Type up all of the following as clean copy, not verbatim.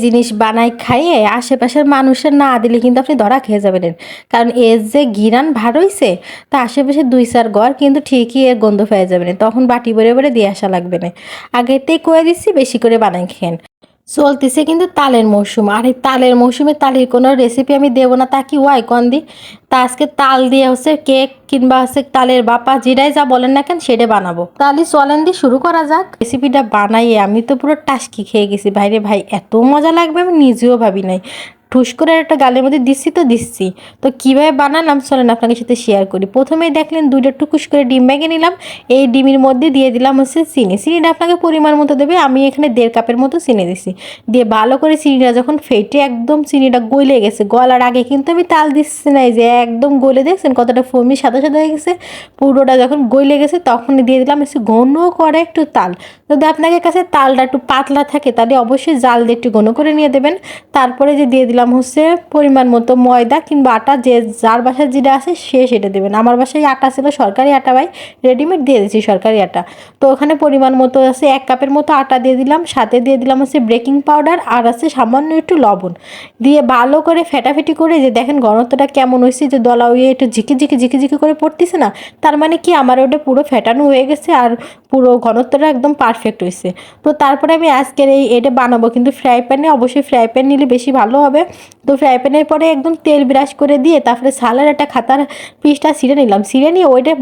জিনিস বানাই খাইয়ে আশেপাশের মানুষের না দিলে কিন্তু আপনি ধরা খেয়ে যাবেন। কারণ যে ঘিরান ভার হইছে, তা আশেপাশে ২-৪ ঘর কিন্তু ঠিকই এর গন্ধ পেয়ে যাবেন। তখন বাটি ভরে ভরে দিয়ে আসা লাগবে না। আগেতেই কয়ে দিচ্ছি বেশি করে বানাই খেয়েন। চলতেছে কিন্তু তালের মৌসুম। আর এই তালের মৌসুমে তালের কোনো রেসিপি আমি দেবো না তা কি হয় কন দি? তা আজকে তাল দিয়ে হচ্ছে কেক কিংবা হচ্ছে তালের বাপা যেটাই যা বলেন না কেন সেটা বানাবো। তাহলে চলেন দিয়ে শুরু করা যাক। রেসিপিটা বানাইয়ে আমি তো পুরো টাসকি খেয়ে গেছি। ভাইরে ভাই এত মজা লাগবে আমি নিজেও ভাবি নাই। ঠুস করে একটা গালের মধ্যে দিচ্ছি তো দিচ্ছি। তো কীভাবে বানালাম চলেন আপনাদের সাথে শেয়ার করি। প্রথমেই দেখলেন 2টা টুকুস করে ডিম ভেঙে নিলাম। এই ডিমের মধ্যে দিয়ে দিলাম হচ্ছে চিনি। চিনিটা আপনাকে পরিমাণ মতো দেবে। আমি এখানে 1.5 কাপের মতো চিনি দিছি। দিয়ে ভালো করে চিনিটা যখন ফেটে একদম চিনিটা গলে গেছে, গলার আগে কিন্তু আমি তাল দিচ্ছি না, যে একদম গলে দেখছেন কতটা ফোমি সাদা সাদা হয়ে গেছে। পুরোটা যখন গলে গেছে তখনই দিয়ে দিলাম একটু ঘন করে একটু তাল। যদি আপনাদের কাছে তালটা একটু পাতলা থাকে তাহলে অবশ্যই জাল দিয়ে একটু ঘন করে নিয়ে দেবেন। তারপরে যে দিয়ে দিলাম হচ্ছে পরিমাণ মতো ময়দা কিংবা আটা, যে যার বাসায় যেটা আছে সে সেটা দেবেন। আমার বাসায় আটা ছিল সরকারি আটা, ভাই রেডিমেড দিয়ে দিচ্ছি সরকারি আটা। তো ওখানে পরিমাণ মতো আছে 1 কাপের মতো আটা দিয়ে দিলাম, সাথে দিয়ে দিলাম হচ্ছে বেকিং পাউডার আর আছে সামান্য একটু লবণ। দিয়ে ভালো করে ফেটাফেটি করে যে দেখেন ঘনত্বটা কেমন হয়েছে, যে দলা হয়ে একটু ঝিকি ঝিকি ঝিকি ঝিকি করে পড়তেছে না, তার মানে কি আমার ওটা পুরো ফেটানো হয়ে গেছে আর পুরো ঘনত্বটা একদম পারফেক্ট হয়েছে। তো তারপরে আমি আজকের এটা বানাবো কিন্তু ফ্রাই প্যানে, অবশ্যই ফ্রাই প্যান নিলে বেশি ভালো হবে। তো ফ্রাই প্যানের পরে একদম তেল ব্রাশ করে দিয়ে তারপরে সালের একটা খাতার পিসটা ছিঁড়ে নিলাম, ছিঁড়ে নিয়ে ওইটা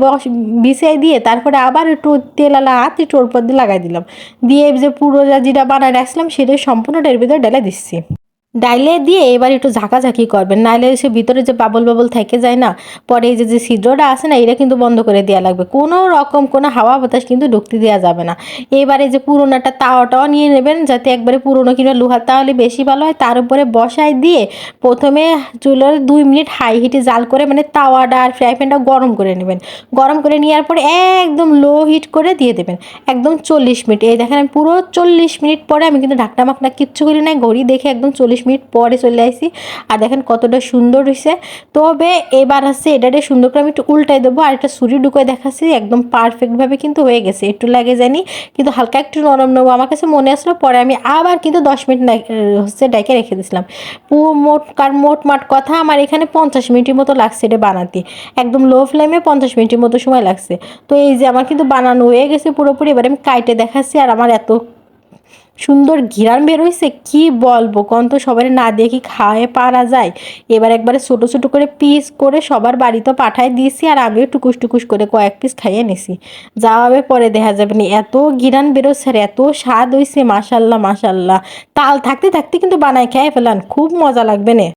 বিছিয়ে দিয়ে তারপরে আবার একটু তেলালা হাত একটু ওর উপর দিয়ে লাগাই দিলাম। দিয়ে যে পুরো যেটা বানায় রাখছিলাম সেটা সম্পূর্ণটা এর ভিতরে ঢেলে দিচ্ছি। ডাইলে দিয়ে এবার একটু ঝাঁকাঝাঁকি করবেন, নাহলে সে ভিতরে যে বাবল বাবল থেকে যায় না, পরে এই যে ছিদ্রটা আছে না এটা কিন্তু বন্ধ করে দেওয়া লাগবে। কোনো রকম কোনো হাওয়া বাতাস কিন্তু ঢুকতে দেওয়া যাবে না। এবারে যে পুরোনোটা তাওয়াটাও নিয়ে নেবেন, যাতে একবারে পুরোনো কিংবা লোহার তাহলে বেশি ভালো হয়। তার উপরে বসায় দিয়ে প্রথমে চুলোর 2 মিনিট হাই হিটে জাল করে মানে তাওয়াটা আর ফ্রাই প্যানটা গরম করে নেবেন। গরম করে নেওয়ার পরে একদম লো হিট করে দিয়ে দেবেন একদম 40 মিনিট। এই দেখেন আমি পুরো 40 মিনিট পরে আমি কিন্তু ঢাকনা মাকনা কিচ্ছু করি নাই, ঘড়ি দেখে একদম 40 মিনিট পরে চলে আসি। আর দেখেন কতটা সুন্দর হয়েছে। তবে এবার আছে এটাতে সুন্দর করে আমি একটু উল্টাই দেবো আর একটা ছুরি ঢুকাই দেখাচ্ছি, একদম পারফেক্টভাবে কিন্তু হয়ে গেছে। একটু লাগে জানি কিন্তু হালকা একটু নরম নেবো আমার কাছে মনে আসলো, পরে আমি আবার কিন্তু 10 মিনিট হচ্ছে ডাইকে রেখে দিয়েছিলাম। মোটমাট কথা আমার এখানে 50 মিনিটের মতো লাগছে এটা বানাতে, একদম লো ফ্লেমে 50 মিনিটের মতো সময় লাগছে। তো এই যে আমার কিন্তু বানানো হয়ে গেছে পুরোপুরি। এবার আমি কাইটে দেখাচ্ছি আর আমার এত সুন্দর ঘিরান বের হয়েছে কি বলবো, কোন তো সবাই না দিয়ে কি খাওয়ায় পারা যায়। এবার একবারে ছোটো ছোটো করে পিস করে সবার বাড়িতে পাঠায় দিয়েছি আর আমিও টুকুস টুকুস করে কয়েক পিস খাইয়ে নিছি। যা হবে পরে দেখা যাবে না, এত ঘিরান বেরোচ্ছে আর এত স্বাদ হয়েছে, মাশাল্লাহ মাশাল্লাহ। তাল থাকতে থাকতে কিন্তু বানায় খেয়ে ফেলান, খুব মজা লাগবে না।